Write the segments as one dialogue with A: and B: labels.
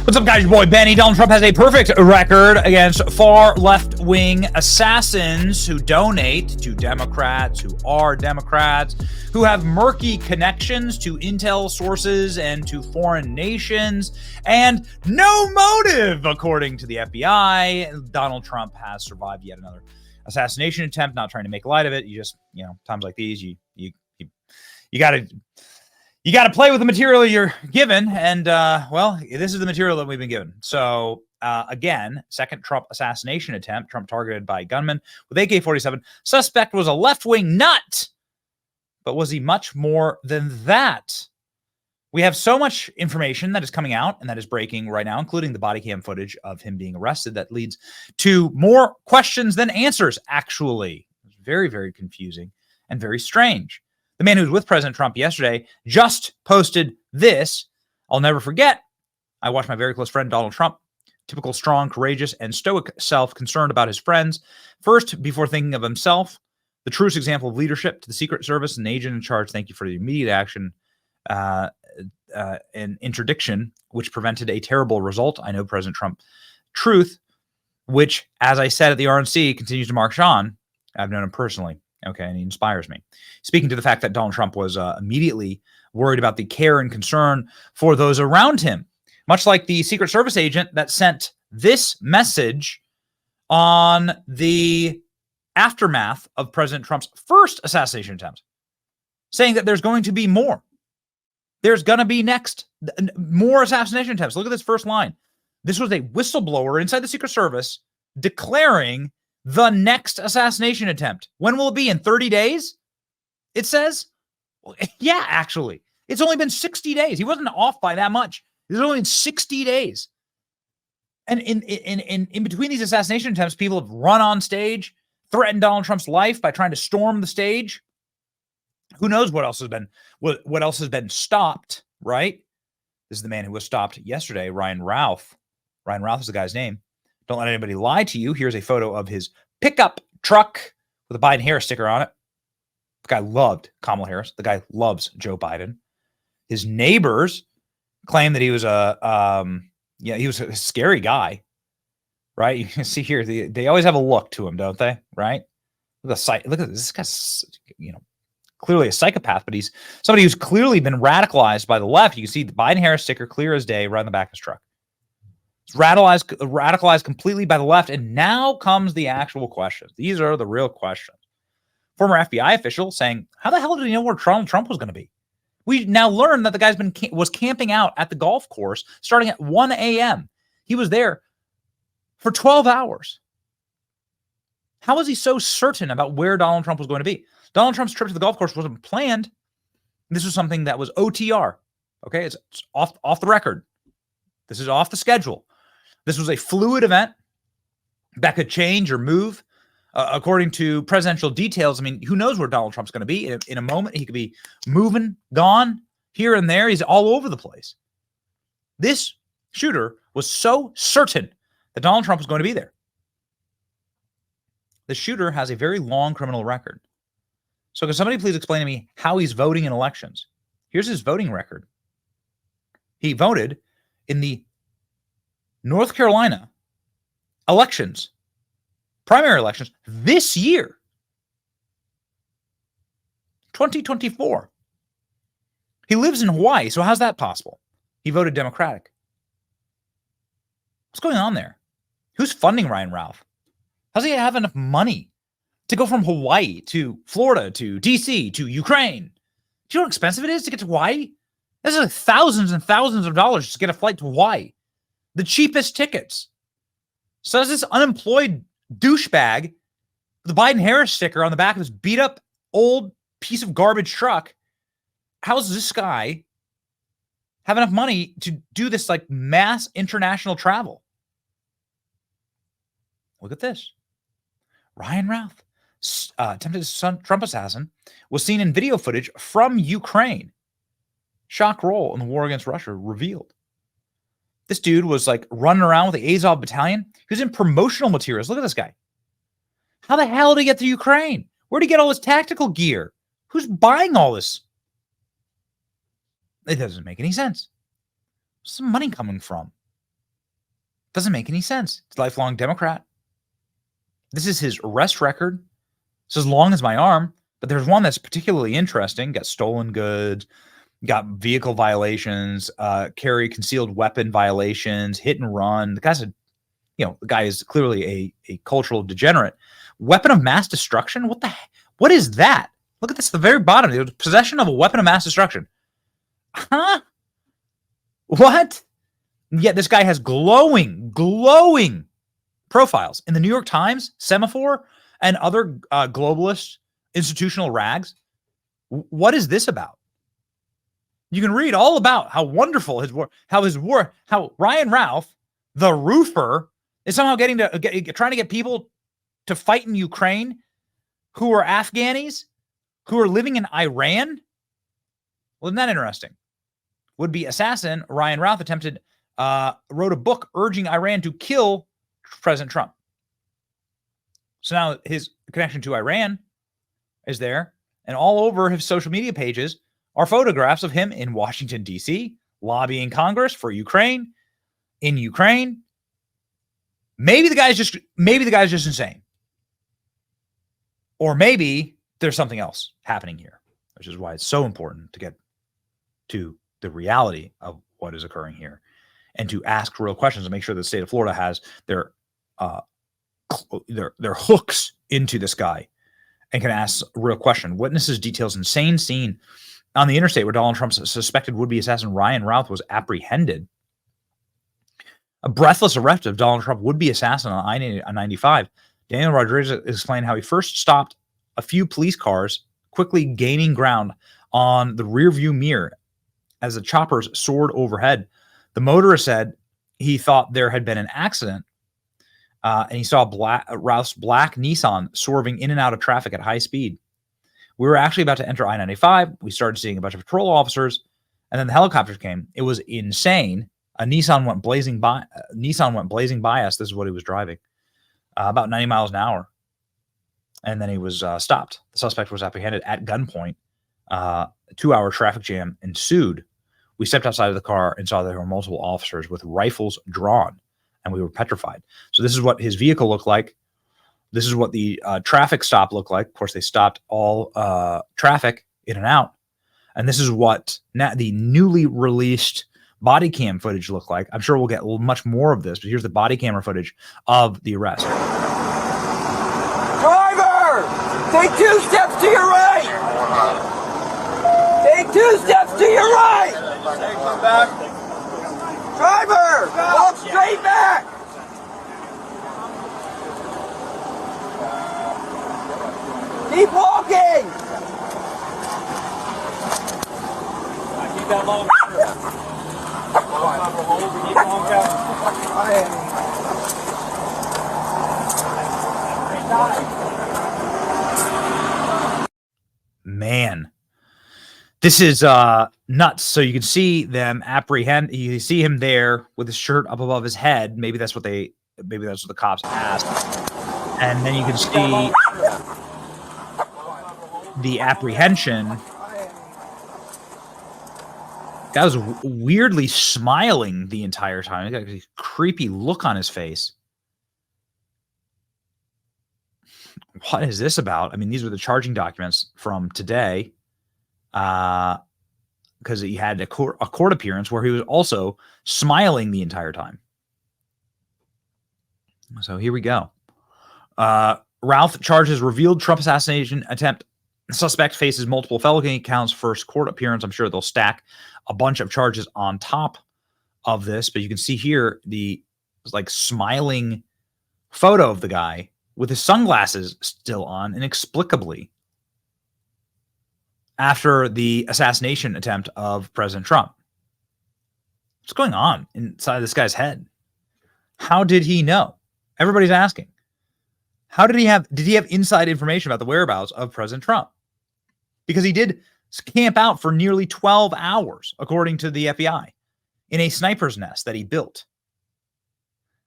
A: What's up, guys? Your boy Benny. Donald Trump has a perfect record against far left-wing assassins who donate to Democrats, who are Democrats, who have murky connections to intel sources and to foreign nations, and no motive, according to the FBI. Donald Trump has survived yet another assassination attempt. Not trying to make light of it. You just, times like these, you got to play with the material you're given, and well, this is the material that we've been given. So again, second Trump assassination attempt. Trump targeted by gunman with AK-47. Suspect was a left-wing nut, but was he much more than that? We have so much information that is coming out and that is breaking right now, including the body cam footage of him being arrested, that leads to more questions than answers, actually. It's very, very confusing and very strange. The man who was with President Trump yesterday just posted this. I'll never forget. I watched my very close friend, Donald Trump, typical strong, courageous, and stoic self, concerned about his friends. First, before thinking of himself, the truest example of leadership. To the Secret Service and the agent in charge, thank you for the immediate action and interdiction, which prevented a terrible result. I know President Trump truth, which, as I said at the RNC, continues to march on. I've known him personally. Okay, and he inspires me. Speaking to the fact that Donald Trump was immediately worried about the care and concern for those around him, much like the Secret Service agent that sent this message on the aftermath of President Trump's first assassination attempt, saying that there's going to be more. There's going to be next more assassination attempts. Look at this first line. This was a whistleblower inside the Secret Service declaring the next assassination attempt. When will it be? In 30 days? It says? Well, yeah, actually. It's only been 60 days. He wasn't off by that much. It's only been 60 days. And in between these assassination attempts, people have run on stage, threatened Donald Trump's life by trying to storm the stage. Who knows what else has been stopped, right? This is the man who was stopped yesterday, Ryan Routh. Ryan Routh is the guy's name. Don't let anybody lie to you. Here's a photo of his pickup truck with a Biden-Harris sticker on it. The guy loved Kamala Harris. The guy loves Joe Biden. His neighbors claim that he was he was a scary guy, right? You can see here, they always have a look to him, don't they? Right? Look at this guy's, clearly a psychopath, but he's somebody who's clearly been radicalized by the left. You can see the Biden-Harris sticker clear as day right on the back of his truck. It's radicalized completely by the left. And now comes the actual questions. These are the real questions. Former FBI official saying, how the hell did he know where Donald Trump was going to be? We now learn that the guy's was camping out at the golf course starting at 1 a.m. He was there for 12 hours. How was he so certain about where Donald Trump was going to be? Donald Trump's trip to the golf course wasn't planned. This was something that was OTR. Okay, it's off the record. This is off the schedule. This was a fluid event that could change or move according to presidential details. I mean, who knows where Donald Trump's going to be in a moment? He could be moving, gone here and there. He's all over the place. This shooter was so certain that Donald Trump was going to be there. The shooter has a very long criminal record. So can somebody please explain to me how he's voting in elections? Here's his voting record. He voted in the North Carolina elections, primary elections, this year, 2024. He lives in Hawaii, so how's that possible? He voted Democratic. What's going on there? Who's funding Ryan Routh? How does he have enough money to go from Hawaii to Florida to D.C. to Ukraine? Do you know how expensive it is to get to Hawaii? This is like thousands and thousands of dollars just to get a flight to Hawaii. The cheapest tickets. So as this unemployed douchebag with the Biden-Harris sticker on the back of his beat-up old piece of garbage truck, how does this guy have enough money to do this like mass international travel? Look at this. Ryan Routh, attempted Trump assassin, was seen in video footage from Ukraine. Shock role in the war against Russia revealed. This dude was like running around with the Azov battalion. He was in promotional materials. Look at this guy. How the hell did he get to Ukraine? Where did he get all this tactical gear? Who's buying all this? It doesn't make any sense. Where's some money coming from? Doesn't make any sense. He's a lifelong Democrat. This is his arrest record. It's as long as my arm, but there's one that's particularly interesting. Got stolen goods, got vehicle violations, carry concealed weapon violations, hit and run. The guy is clearly a cultural degenerate. Weapon of mass destruction? What is that? Look at this at the very bottom. The possession of a weapon of mass destruction. Huh? What? Yet this guy has glowing profiles in the New York Times, Semaphore, and other globalist institutional rags. What is this about? You can read all about how wonderful how Ryan Routh, the roofer, is somehow trying to get people to fight in Ukraine who are Afghanis, who are living in Iran. Well, isn't that interesting? Would-be assassin Ryan Routh wrote a book urging Iran to kill President Trump. So now his connection to Iran is there, and all over his social media pages are photographs of him in Washington, D.C., lobbying Congress for Ukraine, in Ukraine. Maybe the guy's just insane. Or maybe there's something else happening here, which is why it's so important to get to the reality of what is occurring here and to ask real questions and make sure the state of Florida has their hooks into this guy and can ask a real question. Witnesses details insane scene on the interstate where Donald Trump's suspected would-be assassin Ryan Routh was apprehended. A breathless arrest of Donald Trump would-be assassin on I-95. Daniel Rodriguez explained how he first stopped a few police cars, quickly gaining ground on the rearview mirror as the choppers soared overhead. The motorist said he thought there had been an accident, and he saw Routh's black Nissan swerving in and out of traffic at high speed. We were actually about to enter I-95. We started seeing a bunch of patrol officers, and then the helicopters came. It was insane. A Nissan went blazing by. Us. This is what he was driving, about 90 miles an hour, and then he was stopped. The suspect was apprehended at gunpoint. A 2-hour traffic jam ensued. We stepped outside of the car and saw there were multiple officers with rifles drawn, and we were petrified. So this is what his vehicle looked like. This is what the traffic stop looked like. Of course, they stopped all traffic in and out. And this is what the newly released body cam footage looked like. I'm sure we'll get much more of this, but here's the body camera footage of the arrest.
B: Driver! Take 2 steps to your right! Take 2 steps to your right!
C: Come back.
B: Driver! Walk straight back! Keep walking!
C: Keep that long. Keep long
A: Man, this is nuts. So you can see them apprehend. You see him there with his shirt up above his head. Maybe that's what the cops asked. And then you can see the apprehension. Guy was weirdly smiling the entire time. He got a creepy look on his face. What is this about? I mean, these were the charging documents from today, because he had a court appearance where he was also smiling the entire time. So here we go. Routh charges revealed Trump assassination attempt. The suspect faces multiple felony counts. First court appearance. I'm sure they'll stack a bunch of charges on top of this, but you can see here the smiling photo of the guy with his sunglasses still on, inexplicably, after the assassination attempt of President Trump. What's going on inside this guy's head? How did he know? Everybody's asking. Did he have inside information about the whereabouts of President Trump? Because he did camp out for nearly 12 hours, according to the FBI, in a sniper's nest that he built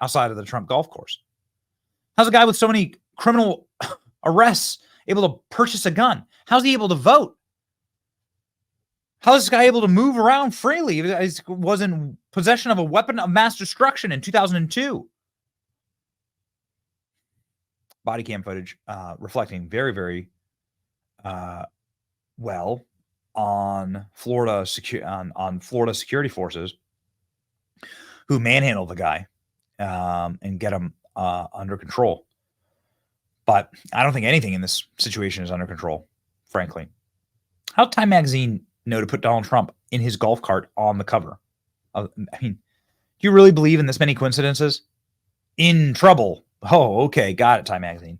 A: outside of the Trump golf course. How's a guy with so many criminal arrests able to purchase a gun? How's he able to vote? How is this guy able to move around freely? He was in possession of a weapon of mass destruction in 2002. Body cam footage reflecting very, very well on Florida Florida security forces who manhandle the guy and get him under control. But I don't think anything in this situation is under control, frankly. How did Time Magazine know to put Donald Trump in his golf cart on the cover? I mean, do you really believe in this many coincidences? In trouble. Oh, okay. Got it, Time Magazine.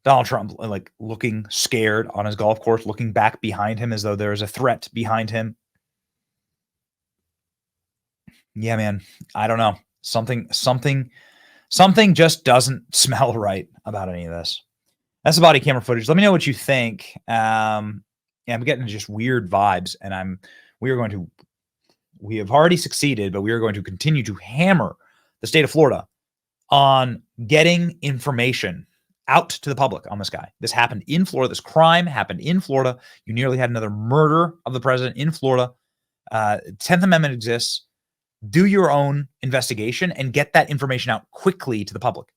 A: Donald Trump, like, looking scared on his golf course, looking back behind him as though there is a threat behind him. Yeah, man. I don't know. Something just doesn't smell right about any of this. That's the body camera footage. Let me know what you think. I'm getting just weird vibes, and we have already succeeded, but we are going to continue to hammer the state of Florida on getting information out to the public on this guy. This happened in Florida. This crime happened in Florida. You nearly had another murder of the president in Florida. 10th Amendment exists. Do your own investigation and get that information out quickly to the public.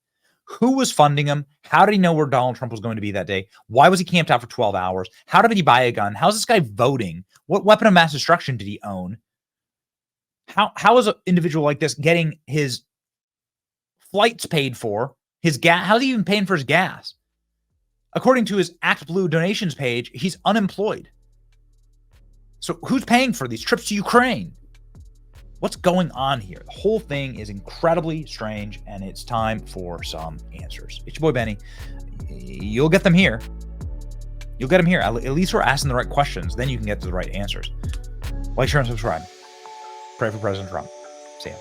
A: Who was funding him? How did he know where Donald Trump was going to be that day? Why was he camped out for 12 hours? How did he buy a gun? How's this guy voting? What weapon of mass destruction did he own? How is an individual like this getting his flights paid for? His gas? How's he even paying for his gas? According to his Act Blue donations page, he's unemployed. So who's paying for these trips to Ukraine? What's going on here? The whole thing is incredibly strange, and it's time for some answers. It's your boy Benny. You'll get them here. You'll get them here. At least we're asking the right questions. Then you can get to the right answers. Like, share, and subscribe. Pray for President Trump. See ya.